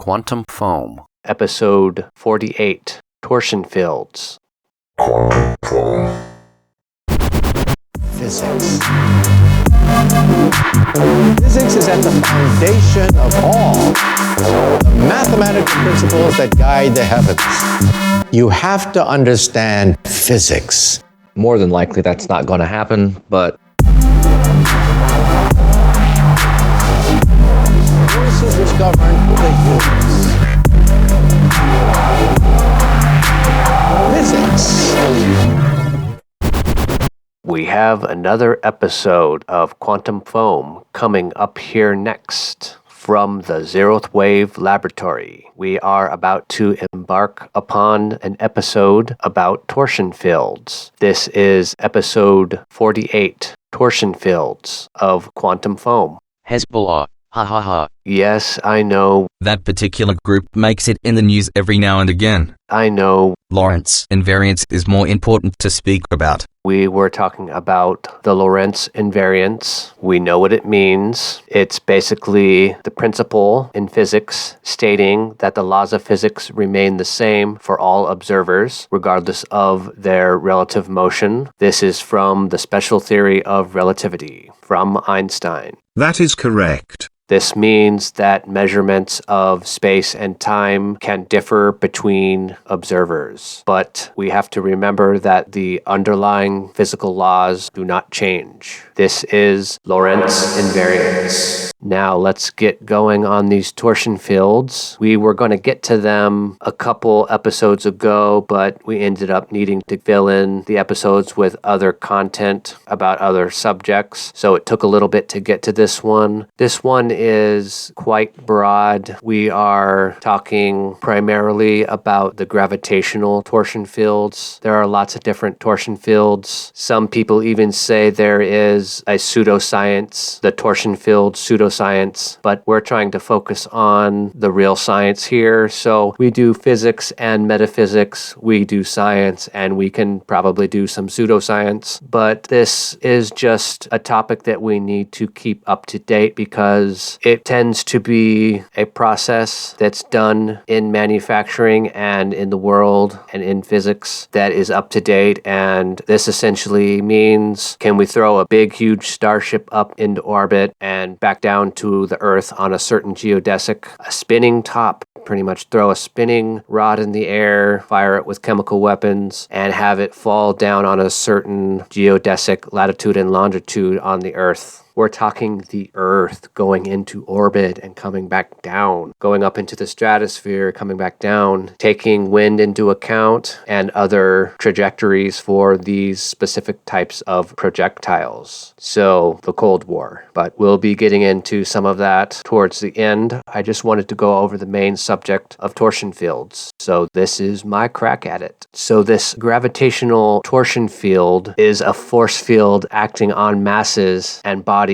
Quantum foam. Episode 48, Torsion Fields. Quantum foam. Physics. Physics is at the foundation of all the mathematical principles that guide the heavens. You have to understand physics. More than likely that's not going to happen, but Forces which govern the universe. Physics. We have another episode of Quantum Foam coming up here next from the Zeroth Wave Laboratory. We are about to embark upon an episode about torsion fields. This is episode 48, Torsion Fields of Quantum Foam. Hezbollah. Ha ha ha. Yes, I know. That particular group makes it in the news every now and again. I know. Lorentz Invariance is more important to speak about. We were talking about the Lorentz Invariance. We know what it means. It's basically the principle in physics stating that the laws of physics remain the same for all observers, regardless of their relative motion. This is from the Special Theory of Relativity, from Einstein. That is correct. This means that measurements of space and time can differ between observers, but we have to remember that the underlying physical laws do not change. This is Lorentz Invariance. Now let's get going on these torsion fields. We were going to get to them a couple episodes ago, but we ended up needing to fill in the episodes with other content about other subjects, so it took a little bit to get to this one. This one is quite broad. We are talking primarily about the gravitational torsion fields. There are lots of different torsion fields. Some people even say there is a pseudoscience, the torsion field pseudoscience, but we're trying to focus on the real science here. So we do physics and metaphysics, we do science, and we can probably do some pseudoscience. But this is just a topic that we need to keep up to date because it tends to be a process that's done in manufacturing and in the world and in physics that is up to date. And this essentially means, can we throw a big, huge starship up into orbit and back down to the Earth on a certain geodesic, a spinning top, pretty much throw a spinning rod in the air, fire it with chemical weapons, and have it fall down on a certain geodesic latitude and longitude on the Earth. We're talking the Earth going into orbit and coming back down, going up into the stratosphere, coming back down, taking wind into account and other trajectories for these specific types of projectiles. So, the Cold War. But we'll be getting into some of that towards the end. I just wanted to go over the main subject of torsion fields. So, this is my crack at it. So, this gravitational torsion field is a force field acting on masses and bodies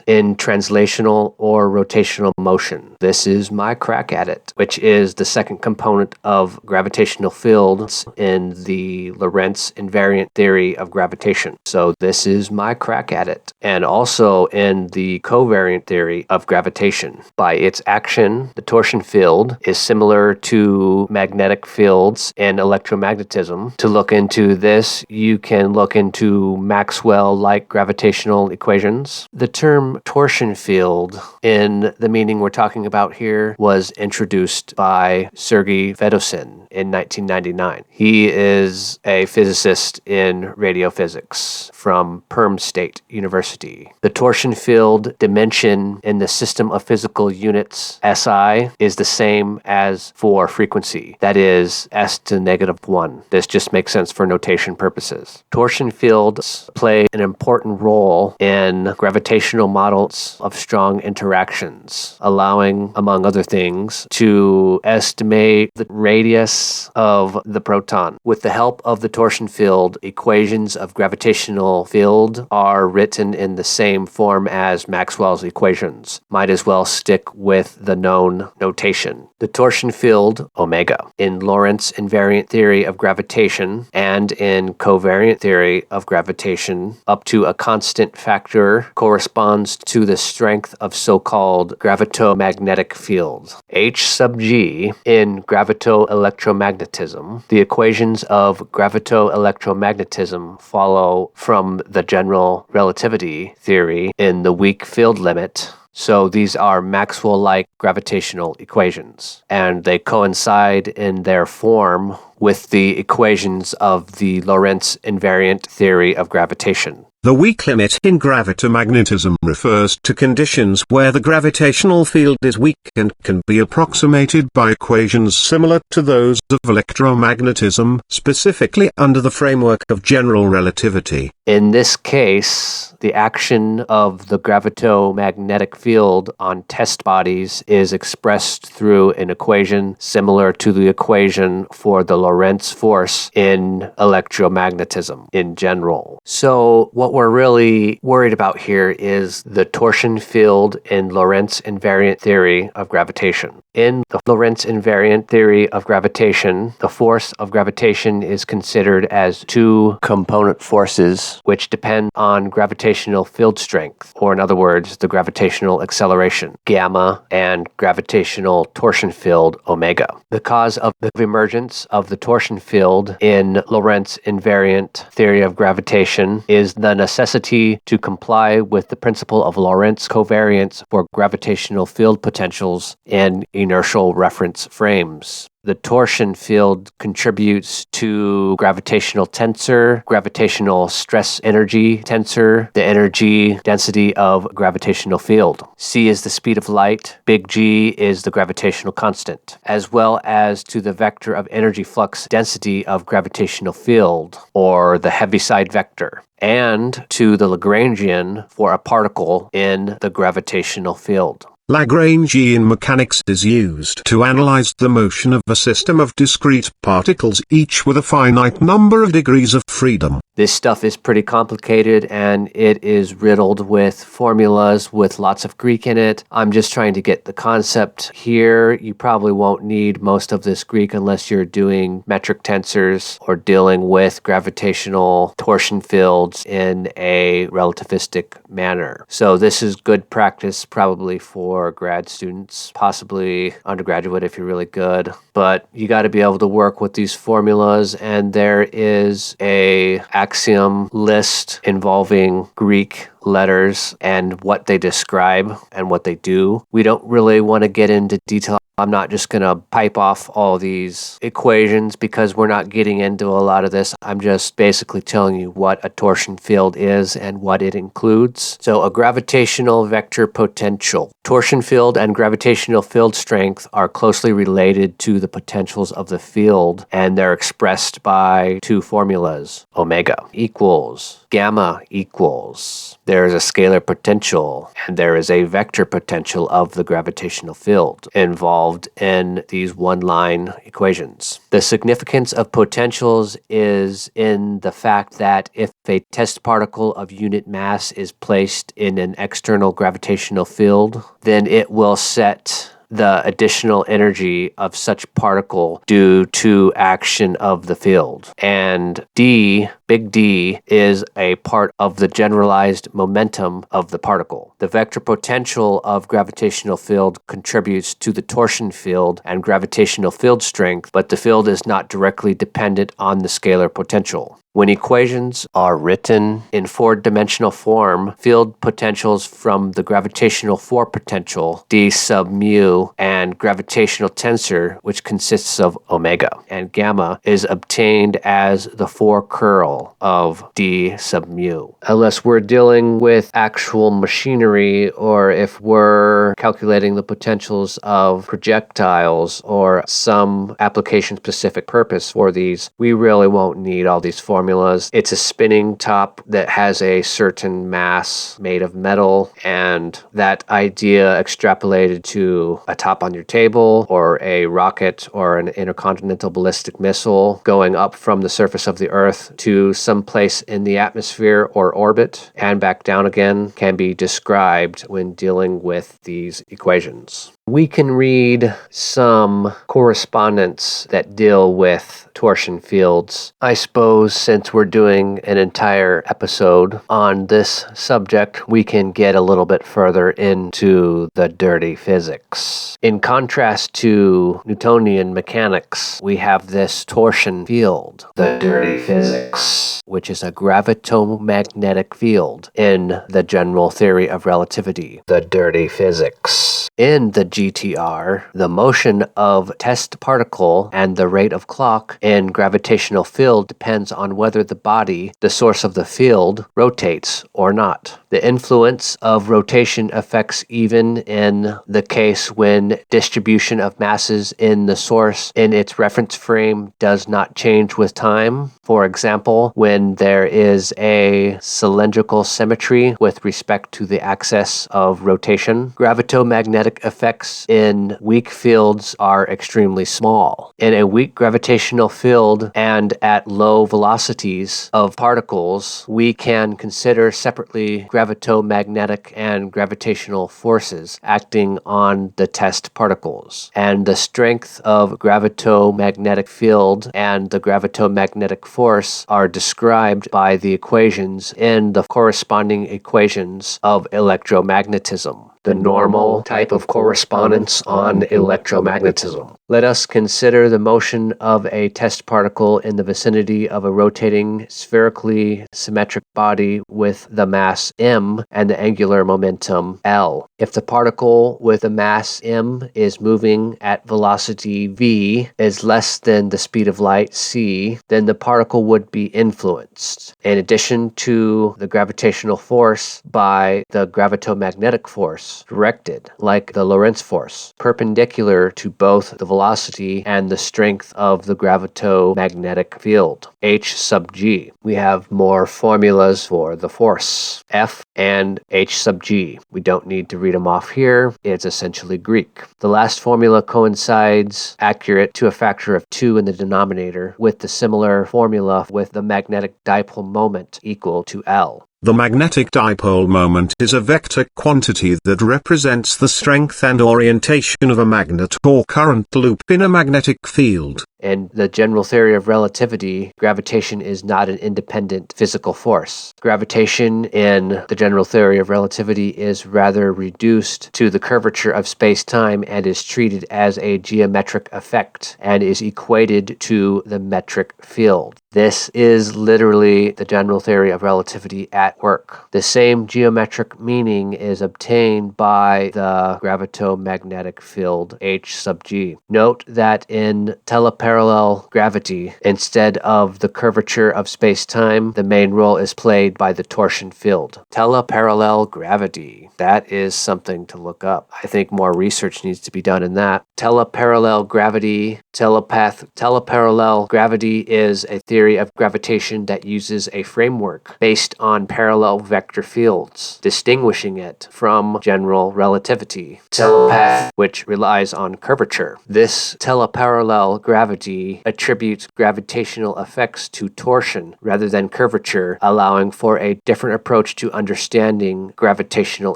in translational or rotational motion. This is my crack at it, which is the second component of gravitational fields in the Lorentz Invariant theory of gravitation. So this is my crack at it. And also in the covariant theory of gravitation. By its action, the torsion field is similar to magnetic fields in electromagnetism. To look into this, you can look into Maxwell-Like Gravitational Equations. The term torsion field, in the meaning we're talking about here, was introduced by Sergei Fedoshin in 1999. He is a physicist in radiophysics from Perm State University. The torsion field dimension in the system of physical units, SI, is the same as for frequency. That is, S to -1. This just makes sense for notation purposes. Torsion fields play an important role in gravitational models of strong interactions, allowing, among other things, to estimate the radius of the proton. With the help of the torsion field, equations of gravitational field are written in the same form as Maxwell's equations. Might as well stick with the known notation. The torsion field, omega, in Lorentz Invariant theory of gravitation and in covariant theory of gravitation, up to a constant factor corresponds corresponds to the strength of so-called gravitomagnetic fields. H sub g in gravitoelectromagnetism. The equations of gravitoelectromagnetism follow from the general relativity theory in the weak field limit. So these are Maxwell-Like Gravitational Equations, and they coincide in their form with the equations of the Lorentz Invariant theory of gravitation. The weak limit in gravitomagnetism refers to conditions where the gravitational field is weak and can be approximated by equations similar to those of electromagnetism, specifically under the framework of general relativity. In this case, the action of the gravitomagnetic field on test bodies is expressed through an equation similar to the equation for the Lorentz force in electromagnetism in general. So what we're really worried about here is the torsion field in Lorentz invariant theory of gravitation. In the Lorentz invariant theory of gravitation, the force of gravitation is considered as two component forces which depend on gravitational field strength, or in other words, the gravitational acceleration, gamma, and gravitational torsion field, omega. The cause of the emergence of the torsion field in Lorentz invariant theory of gravitation is the necessity to comply with the principle of Lorentz covariance for gravitational field potentials in inertial reference frames. The torsion field contributes to gravitational tensor, gravitational stress energy tensor, the energy density of gravitational field. C is the speed of light, big G is the gravitational constant, as well as to the vector of energy flux density of gravitational field, or the Heaviside vector, and to the Lagrangian for a particle in the gravitational field. Lagrangian mechanics is used to analyze the motion of a system of discrete particles, each with a finite number of degrees of freedom. This stuff is pretty complicated and it is riddled with formulas with lots of Greek in it. I'm just trying to get the concept here. You probably won't need most of this Greek unless you're doing metric tensors or dealing with gravitational torsion fields in a relativistic manner. So this is good practice probably for grad students, possibly undergraduate if you're really good. But you got to be able to work with these formulas, and there is a axiom list involving Greek letters and what they describe and what they do. We don't really want to get into detail. I'm not just going to pipe off all these equations because we're not getting into a lot of this. I'm just basically telling you what a torsion field is and what it includes. So a gravitational vector potential. Torsion field and gravitational field strength are closely related to the potentials of the field, and they're expressed by two formulas. Omega equals gamma equals. There is a scalar potential and there is a vector potential of the gravitational field involved in these one-line equations. The significance of potentials is in the fact that if a test particle of unit mass is placed in an external gravitational field, then it will set the additional energy of such particle due to action of the field. And D, big D, is a part of the generalized momentum of the particle. The vector potential of gravitational field contributes to the torsion field and gravitational field strength, but the field is not directly dependent on the scalar potential. When equations are written in four-dimensional form, field potentials from the gravitational four potential, d sub mu, and gravitational tensor, which consists of omega and gamma, is obtained as the four curl of d sub mu. Unless we're dealing with actual machinery, or if we're calculating the potentials of projectiles or some application-specific purpose for these, we really won't need all these formulas. It's a spinning top that has a certain mass made of metal, and that idea extrapolated to a top on your table or a rocket or an intercontinental ballistic missile going up from the surface of the Earth to some place in the atmosphere or orbit and back down again can be described when dealing with these equations. We can read some correspondence that deal with torsion fields. I suppose since we're doing an entire episode on this subject, we can get a little bit further into the dirty physics. In contrast to Newtonian mechanics, we have this torsion field, the dirty physics, which is a gravitomagnetic field in the General Theory of Relativity, the dirty physics. In the GTR, the motion of test particle and the rate of clock in gravitational field depends on whether the body, the source of the field, rotates or not. The influence of rotation affects even in the case when distribution of masses in the source in its reference frame does not change with time. For example, when there is a cylindrical symmetry with respect to the axis of rotation, gravitomagnetic effects in weak fields are extremely small. In a weak gravitational field and at low velocities of particles, we can consider separately gravitomagnetic and gravitational forces acting on the test particles. And the strength of gravitomagnetic field and the gravitomagnetic force are described by the equations in the corresponding equations of electromagnetism, the normal type of correspondence on electromagnetism. Let us consider the motion of a test particle in the vicinity of a rotating spherically symmetric body with the mass m and the angular momentum L. If the particle with the mass m is moving at velocity v is less than the speed of light c, then the particle would be influenced, in addition to the gravitational force, by the gravitomagnetic force, directed, like the Lorentz force, perpendicular to both the velocity and the strength of the gravitomagnetic field, H sub g. We have more formulas for the force, F and H sub g. We don't need to read them off here. It's essentially Greek. The last formula coincides accurate to a factor of 2 in the denominator with the similar formula with the magnetic dipole moment equal to L. The magnetic dipole moment is a vector quantity that represents the strength and orientation of a magnet or current loop in a magnetic field. In the general theory of relativity, gravitation is not an independent physical force. Gravitation in the general theory of relativity is rather reduced to the curvature of space-time and is treated as a geometric effect and is equated to the metric field. This is literally the general theory of relativity at work. The same geometric meaning is obtained by the gravitomagnetic field H sub g. Note that in teleparallel gravity, instead of the curvature of space-time, the main role is played by the torsion field. Teleparallel gravity. That is something to look up. I think more research needs to be done in that. Teleparallel gravity. Teleparallel gravity is a theory of gravitation that uses a framework based on parallel vector fields, distinguishing it from general relativity. Telepath, which relies on curvature. This teleparallel gravity attributes gravitational effects to torsion rather than curvature, allowing for a different approach to understanding gravitational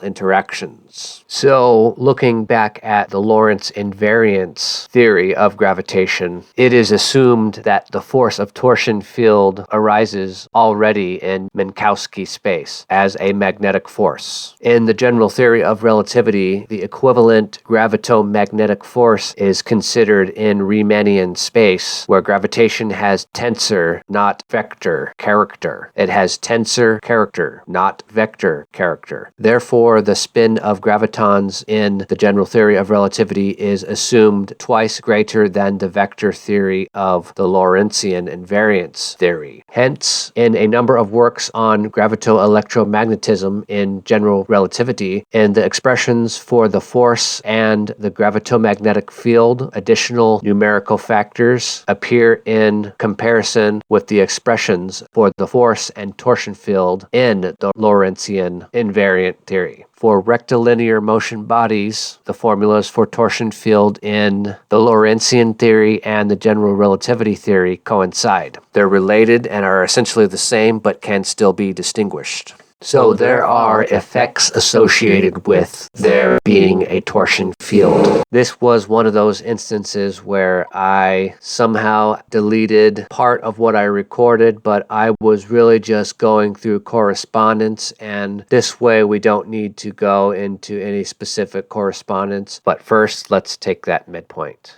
interactions. So, looking back at the Lorentz Invariance theory of gravitation, it is assumed that the force of torsion field arises already in Minkowski space as a magnetic force. In the general theory of relativity, the equivalent gravitomagnetic force is considered in Riemannian space, where gravitation has tensor, not vector, character. It has tensor character, not vector character. Therefore, the spin of gravitons in the general theory of relativity is assumed twice greater than the vector theory of the Lorentzian invariance theory. Hence, in a number of works on gravito-electromagnetism in general relativity, in the expressions for the force and the gravitomagnetic field, additional numerical factors appear in comparison with the expressions for the force and torsion field in the Lorentzian invariant theory. For rectilinear motion bodies, the formulas for torsion field in the Lorentzian theory and the general relativity theory coincide. They're related and are essentially the same but can still be distinguished. So there are effects associated with there being a torsion field. This was one of those instances where I somehow deleted part of what I recorded, but I was really just going through correspondence, and this way we don't need to go into any specific correspondence. But first, let's take that midpoint.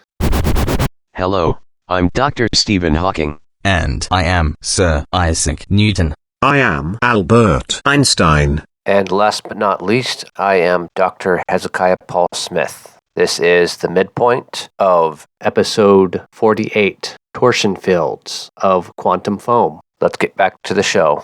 Hello, I'm Dr. Stephen Hawking. And I am Sir Isaac Newton. I am Albert Einstein. And last but not least, I am Dr. Hezekiah Paul Smith. This is the midpoint of episode 48, Torsion Fields of Quantum Foam. Let's get back to the show.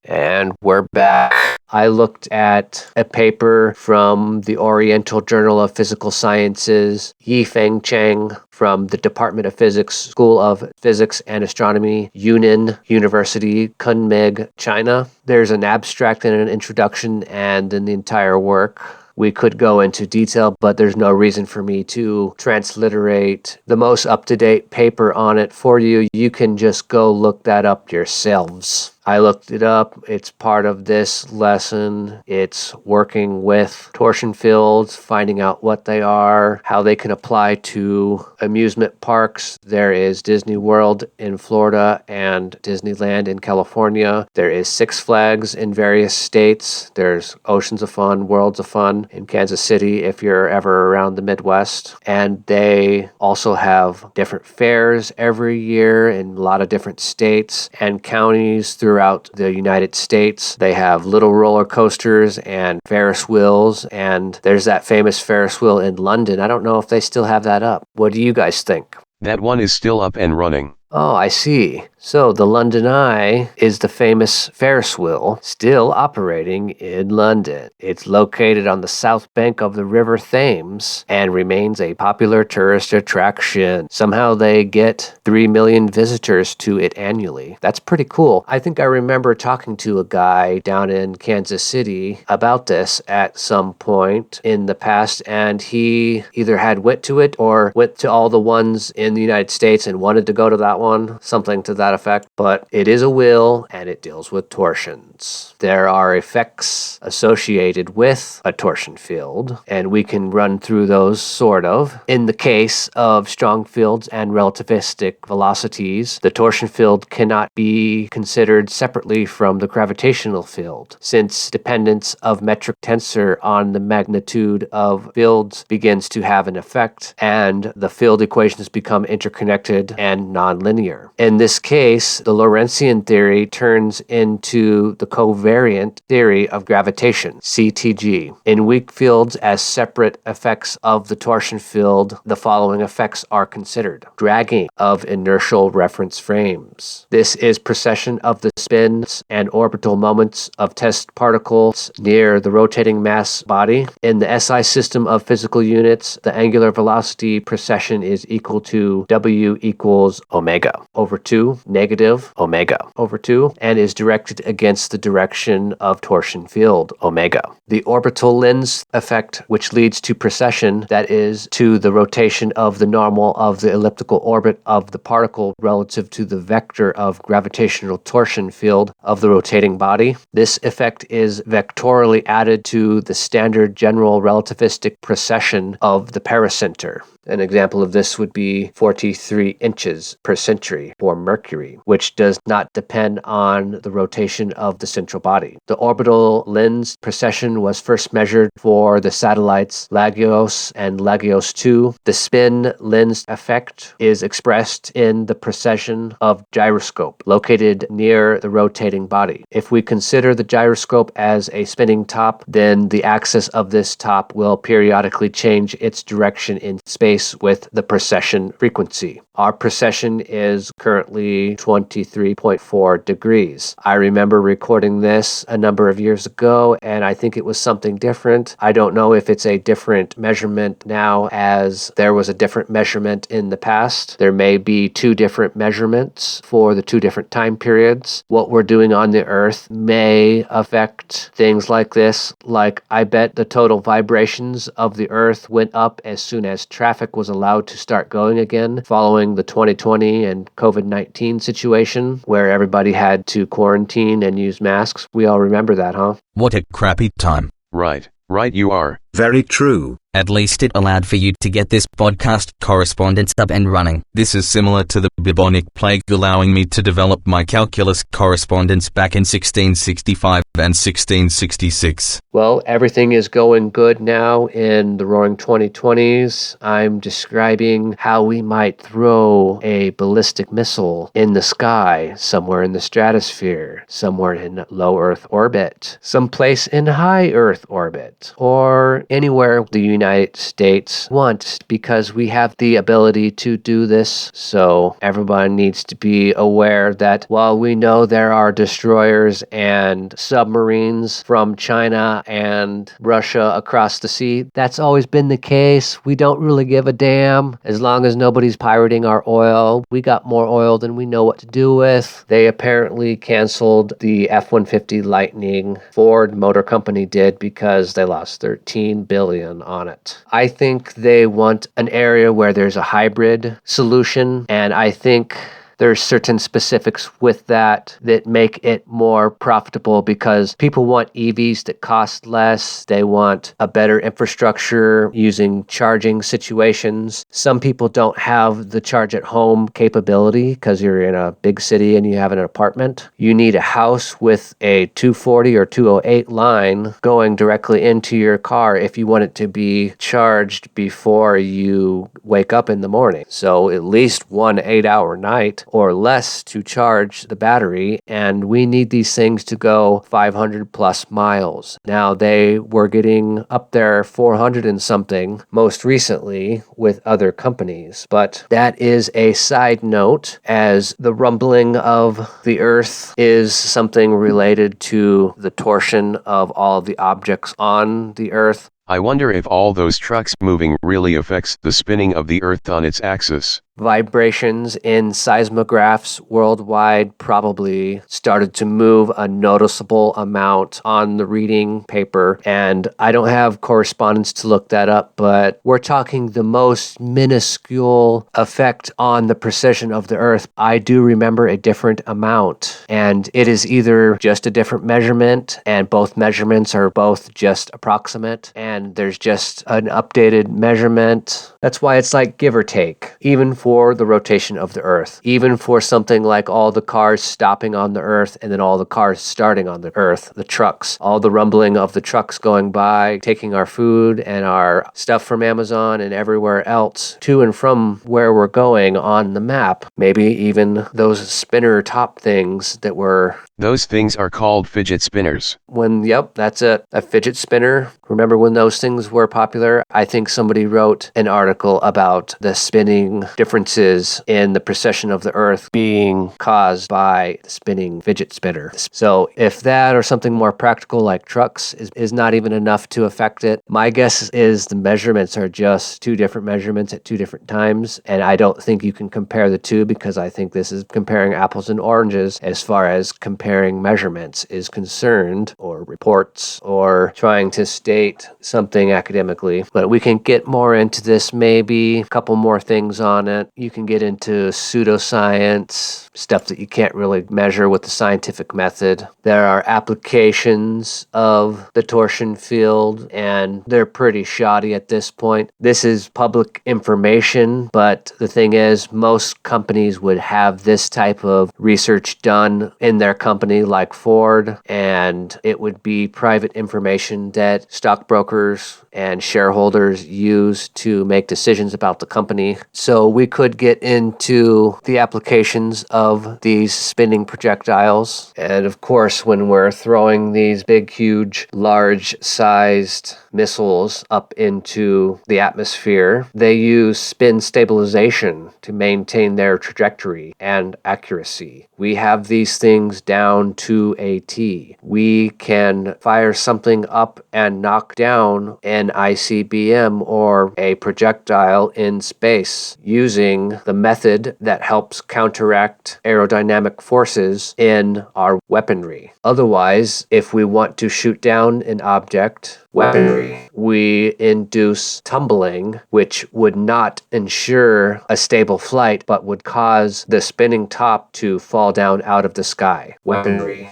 And we're back. I looked at a paper from the Oriental Journal of Physical Sciences, Yifeng Cheng from the Department of Physics, School of Physics and Astronomy, Yunnan University, Kunming, China. There's an abstract and an introduction and then the entire work. We could go into detail, but there's no reason for me to transliterate the most up-to-date paper on it for you. You can just go look that up yourselves. I looked it up. It's part of this lesson. It's working with torsion fields, finding out what they are, how they can apply to amusement parks. There is Disney World in Florida and Disneyland in California. There is Six Flags in various states. There's Oceans of Fun, Worlds of Fun in Kansas City if you're ever around the Midwest. And they also have different fairs every year in a lot of different states and counties throughout the United States. They have little roller coasters and Ferris wheels, and there's that famous Ferris wheel in London. I don't know if they still have that up. What do you guys think? That one is still up and running. Oh, I see. So the London Eye is the famous Ferris wheel still operating in London. It's located on the south bank of the River Thames and remains a popular tourist attraction. Somehow they get 3 million visitors to it annually. That's pretty cool. I think I remember talking to a guy down in Kansas City about this at some point in the past, and he either had went to it or went to all the ones in the United States and wanted to go to that one, something to that effect. But it is a wheel and it deals with torsions. There are effects associated with a torsion field, and we can run through those sort of. In the case of strong fields and relativistic velocities, the torsion field cannot be considered separately from the gravitational field, since dependence of metric tensor on the magnitude of fields begins to have an effect, and the field equations become interconnected and nonlinear. In this case, the Lorentzian theory turns into the covariant theory of gravitation, CTG. In weak fields as separate effects of the torsion field, the following effects are considered. Dragging of inertial reference frames. This is precession of the spins and orbital moments of test particles near the rotating mass body. In the SI system of physical units, the angular velocity precession is equal to W equals omega over 2 negative omega over 2 and is directed against the direction of torsion field omega. The orbital lens effect, which leads to precession, that is to the rotation of the normal of the elliptical orbit of the particle relative to the vector of gravitational torsion field of the rotating body. This effect is vectorially added to the standard general relativistic precession of the pericenter. An example of this would be 43 inches per century for Mercury, which does not depend on the rotation of the central body. The orbital lens precession was first measured for the satellites Lagos and Lagos 2. The spin lens effect is expressed in the precession of gyroscope, located near the rotating body. If we consider the gyroscope as a spinning top, then the axis of this top will periodically change its direction in space with the precession frequency. Our precession is currently 23.4 degrees. I remember recording this a number of years ago, and I think it was something different. I don't know if it's a different measurement now, as there was a different measurement in the past. There may be 2 different measurements for the 2 different time periods. What we're doing on the Earth may affect things like this. Like, I bet the total vibrations of the Earth went up as soon as traffic traffic was allowed to start going again following the 2020 and COVID-19 situation where everybody had to quarantine and use masks. We all remember that, huh? What a crappy time. Right you are. Very true. At least it allowed for you to get this podcast correspondence up and running. This is similar to the bubonic plague allowing me to develop my calculus correspondence back in 1665 and 1666. Well, everything is going good now in the roaring 2020s. I'm describing how we might throw a ballistic missile in the sky, somewhere in the stratosphere, somewhere in low Earth orbit, someplace in high Earth orbit, or anywhere the United States wants, because we have the ability to do this. So everyone needs to be aware that while we know there are destroyers and submarines from China and Russia across the sea, that's always been the case. We don't really give a damn as long as nobody's pirating our oil. We got more oil than we know what to do with. They apparently canceled the F-150 Lightning. Ford Motor Company did because they lost $13 billion on it. I think they want an area where there's a hybrid solution, and I think there's certain specifics with that make it more profitable because people want EVs that cost less. They want a better infrastructure using charging situations. Some people don't have the charge at home capability because you're in a big city and you have an apartment. You need a house with a 240 or 208 line going directly into your car if you want it to be charged before you wake up in the morning. So at least 1 8-hour night or less to charge the battery, and we need these things to go 500 plus miles. Now they were getting up there 400 and something most recently with other companies, but that is a side note, as the rumbling of the Earth is something related to the torsion of all of the objects on the Earth. I wonder if all those trucks moving really affects the spinning of the Earth on its axis. Vibrations in seismographs worldwide probably started to move a noticeable amount on the reading paper, and I don't have correspondence to look that up, but we're talking the most minuscule effect on the precision of the Earth. I do remember a different amount, and it is either just a different measurement, and both measurements are both just approximate, and there's just an updated measurement. That's why it's like give or take, even for the rotation of the Earth, even for something like all the cars stopping on the Earth and then all the cars starting on the Earth, the trucks, all the rumbling of the trucks going by, taking our food and our stuff from Amazon and everywhere else to and from where we're going on the map. Maybe even those spinner top things that were... Those things are called fidget spinners. Yep, that's it. A fidget spinner. Remember when those things were popular? I think somebody wrote an article about the spinning differences in the precession of the Earth being caused by the spinning fidget spinner. So if that or something more practical like trucks is not even enough to affect it, my guess is the measurements are just two different measurements at two different times. And I don't think you can compare the two because I think this is comparing apples and oranges as far as comparing measurements is concerned, or reports, or trying to state something academically. But we can get more into this, maybe a couple more things on it. You can get into pseudoscience, stuff that you can't really measure with the scientific method. There are applications of the torsion field, and they're pretty shoddy at this point. This is public information, but the thing is, most companies would have this type of research done in their company, like Ford, and it would be private information that stockbrokers and shareholders use to make decisions about the company. So we could get into the applications of these spinning projectiles. And of course, when we're throwing these big, huge, large-sized missiles up into the atmosphere, they use spin stabilization to maintain their trajectory and accuracy. We have these things down to a T. We can fire something up and knock down an ICBM or a projectile in space using the method that helps counteract aerodynamic forces in our weaponry. Otherwise, if we want to shoot down an object weaponry. We induce tumbling, which would not ensure a stable flight, but would cause the spinning top to fall down out of the sky. Weaponry.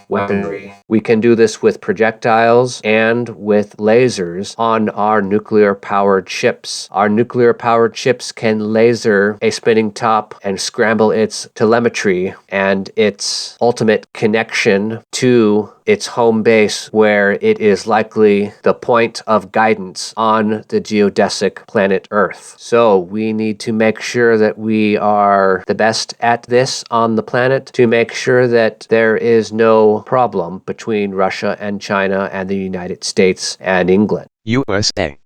We can do this with projectiles and with lasers on our nuclear-powered ships. Our nuclear-powered ships can laser a spinning top and scramble its telemetry and its ultimate connection to its home base, where it is likely the point of guidance on the geodesic planet Earth. So we need to make sure that we are the best at this on the planet to make sure that there is no problem between Russia and China and the United States and England. USA.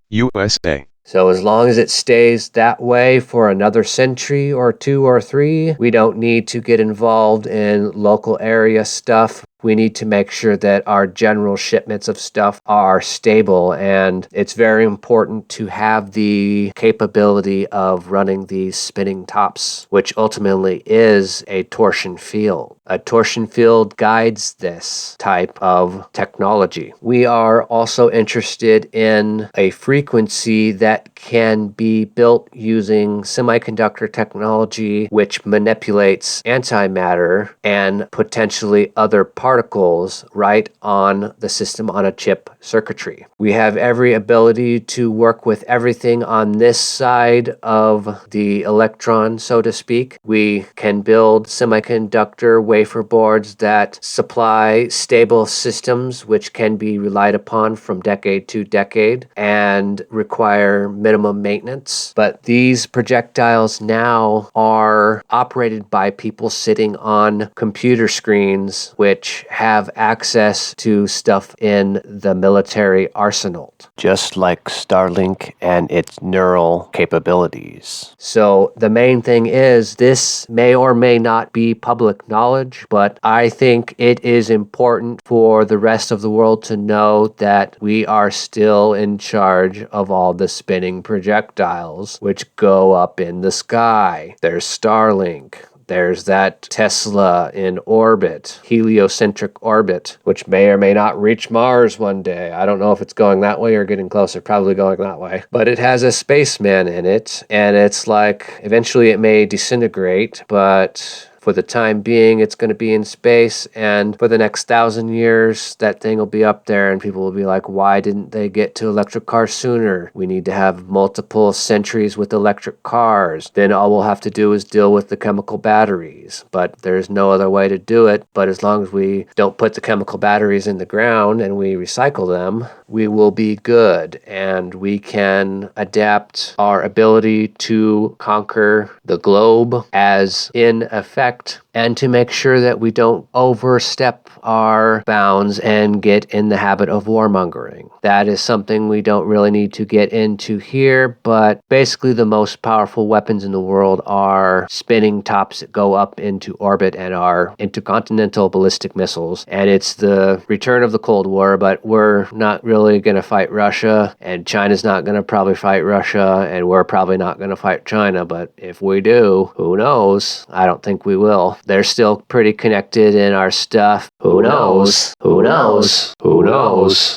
So as long as it stays that way for another century or 2 or 3, we don't need to get involved in local area stuff. We need to make sure that our general shipments of stuff are stable, and it's very important to have the capability of running these spinning tops, which ultimately is a torsion field. A torsion field guides this type of technology. We are also interested in a frequency that can be built using semiconductor technology, which manipulates antimatter and potentially other particles right on the system on a chip circuitry. We have every ability to work with everything on this side of the electron, so to speak. We can build semiconductor wafer boards that supply stable systems which can be relied upon from decade to decade and require minimum maintenance. But these projectiles now are operated by people sitting on computer screens which have access to stuff in the military arsenal, just like Starlink and its neural capabilities. So the main thing is this may or may not be public knowledge, but I think it is important for the rest of the world to know that we are still in charge of all the spinning projectiles which go up in the sky. There's Starlink. There's that Tesla in orbit, heliocentric orbit, which may or may not reach Mars one day. I don't know if it's going that way or getting closer, probably going that way. But it has a spaceman in it, and it's like eventually it may disintegrate, but for the time being, it's going to be in space, and for the next 1,000 years, that thing will be up there, and people will be like, why didn't they get to electric cars sooner? We need to have multiple centuries with electric cars. Then all we'll have to do is deal with the chemical batteries, but there's no other way to do it. But as long as we don't put the chemical batteries in the ground and we recycle them, we will be good, and we can adapt our ability to conquer the globe as in effect, and to make sure that we don't overstep our bounds and get in the habit of warmongering. That is something we don't really need to get into here, but basically the most powerful weapons in the world are spinning tops that go up into orbit and are intercontinental ballistic missiles. And it's the return of the Cold War, but we're not really going to fight Russia, and China's not going to probably fight Russia, and we're probably not going to fight China, but if we do, who knows? I don't think we will. They're still pretty connected in our stuff. Who knows?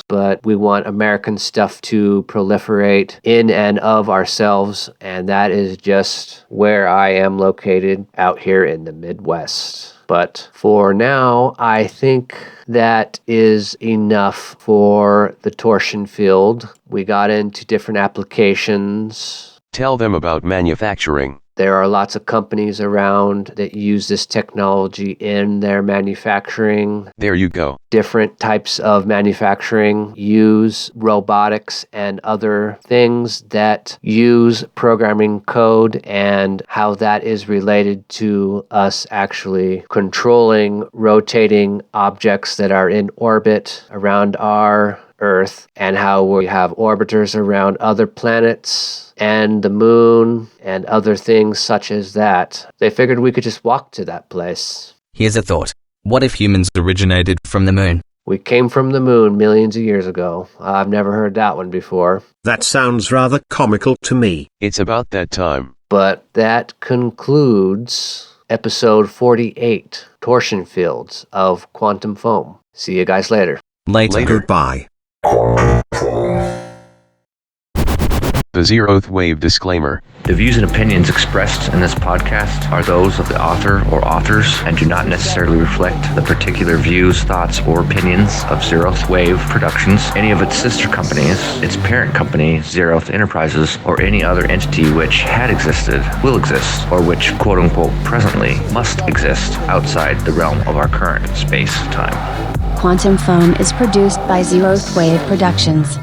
But we want American stuff to proliferate in and of ourselves, and that is just where I am located out here in the Midwest. But for now, I think that is enough for the torsion field. We got into different applications. Tell them about manufacturing. There are lots of companies around that use this technology in their manufacturing. There you go. Different types of manufacturing use robotics and other things that use programming code, and how that is related to us actually controlling rotating objects that are in orbit around our Earth, and how we have orbiters around other planets and the moon and other things such as that. They figured we could just walk to that place. Here's a thought. What if humans originated from the moon? We came from the moon millions of years ago. I've never heard that one before. That sounds rather comical to me. It's about that time. But that concludes episode 48, Torsion Fields of Quantum Foam. See you guys later. Later. Goodbye. The zeroth wave disclaimer. The views and opinions expressed in this podcast are those of the author or authors and do not necessarily reflect the particular views, thoughts, or opinions of Zeroth Wave Productions, any of its sister companies, its parent company, Zeroth Enterprises, or any other entity which had existed, will exist, or which, quote-unquote, presently must exist outside the realm of our current space-time. Quantum Foam is produced by Zeroth Wave Productions.